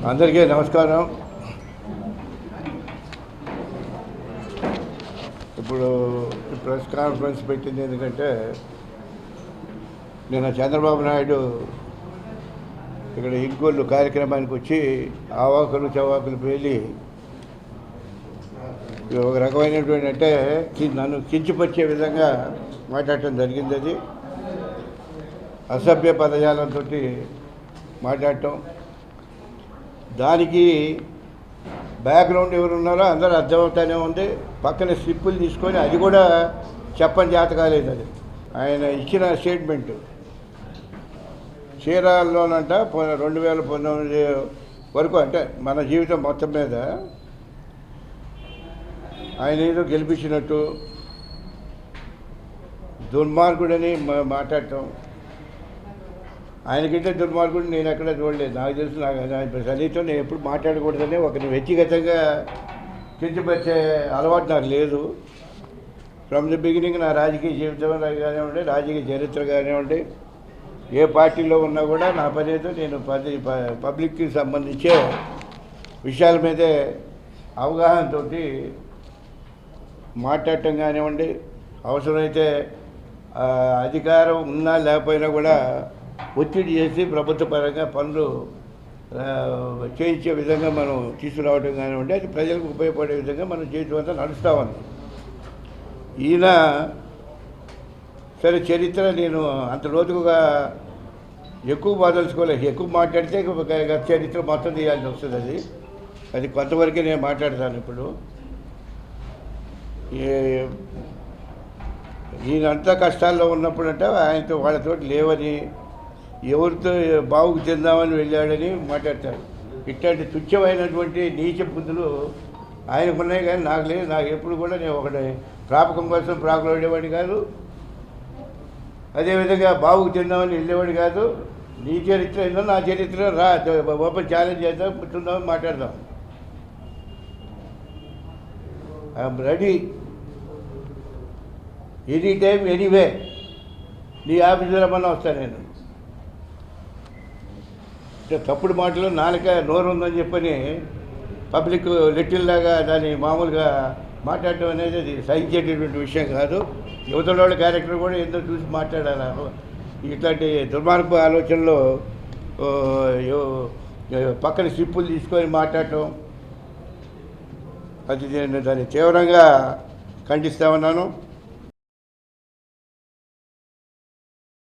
అందరికీ నమస్కారం. ఇప్పుడు ప్రెస్ కాన్ఫరెన్స్ పెట్టింది ఎందుకంటే నిన్న చంద్రబాబు నాయుడు ఇక్కడ ఇంకోళ్ళు కార్యక్రమానికి వచ్చి ఆవాకులు చవాకులు పేలి ఒక రకమైనటువంటి అంటే నన్ను కించపరిచే విధంగా మాట్లాడటం జరిగింది. అది అసభ్య పదజాలంతో మాట్లాడటం, దానికి బ్యాక్గ్రౌండ్ ఎవరు ఉన్నారో అందరూ అర్థమవుతానే ఉంది. పక్కన స్లిప్పులు తీసుకొని అది కూడా చెప్పని జాత కాలేదు. అది ఆయన ఇచ్చిన స్టేట్మెంటు చీరాల్లోనంట 2019 వరకు అంటే మన జీవితం మొత్తం మీద ఆయన ఏదో గెలిపించినట్టు దుర్మార్గుడని మాట్లాడటం. ఆయనకంటే దుర్మార్గుడు నేను ఎక్కడ చూడలేదు. నాకు తెలుసు, నాకు సన్నిహితం నేను ఎప్పుడు మాట్లాడకూడదని ఒకరిని వ్యక్తిగతంగా కించపరిచే అలవాటు నాకు లేదు. ఫ్రమ్ ది బిగినింగ్ నా రాజకీయ జీవితం కానివ్వండి, రాజకీయ చరిత్ర కానివ్వండి, ఏ పార్టీలో ఉన్నా కూడా నా పని ఏదో నేను పబ్లిక్కి సంబంధించే విషయాల మీదే అవగాహనతో మాట్లాడటం కానివ్వండి, అవసరమైతే అధికారం ఉన్నా లేకపోయినా కూడా ఒత్తిడి చేసి ప్రభుత్వ పరంగా పనులు చేయించే విధంగా మనం తీసుకురావడం కానివ్వండి, అది ప్రజలకు ఉపయోగపడే విధంగా మనం జీవితం అంతా నడుస్తూ ఉంది. ఈయన సరే చరిత్ర నేను అంత లోతుగా ఎక్కువ బాధలుసుకోలేదు. ఎక్కువ మాట్లాడితే చరిత్ర మొత్తం తీయాల్సి వస్తుంది. అది కొంతవరకే నేను మాట్లాడతాను. ఇప్పుడు ఈయనంతా కష్టాల్లో ఉన్నప్పుడంటే ఆయనతో వాళ్ళతో లేవని, ఎవరితో బావుకు చెందామని వెళ్ళాడని మాట్లాడతారు. ఇట్లాంటి తుచ్చమైనటువంటి నీచ బుద్ధులు ఆయనకున్నాయి, కానీ నాకు లేదు. నాకు ఎప్పుడు కూడా నేను ఒకటి ప్రాపకం కోసం ప్రాకులాడేవాడిని కాదు, అదేవిధంగా బావుకు చెందామని వెళ్ళేవాడు కాదు. నీ చరిత్ర ఏందో నా చరిత్ర రా, ఓపెన్ ఛాలెంజ్ చేద్దాం, కూర్చుందామని మాట్లాడదాం. I'm ready any time anyway. నీ ఆఫీసులో రమ్మన్నా వస్తాను నేను. తప్పుడు మాటలు నాలుక నోరు ఉందని చెప్పని పబ్లిక్ లెట్టిల్లాగా దాన్ని మామూలుగా మాట్లాడటం అనేది అది సహించేటటువంటి విషయం కాదు. యువతల వాళ్ళ క్యారెక్టర్ కూడా ఎంతో చూసి మాట్లాడాలి. ఇట్లాంటి దుర్మార్గ ఆలోచనలో పక్కన స్లిప్పులు తీసుకొని మాట్లాడటం, అది నేను దాన్ని తీవ్రంగా ఖండిస్తా ఉన్నాను.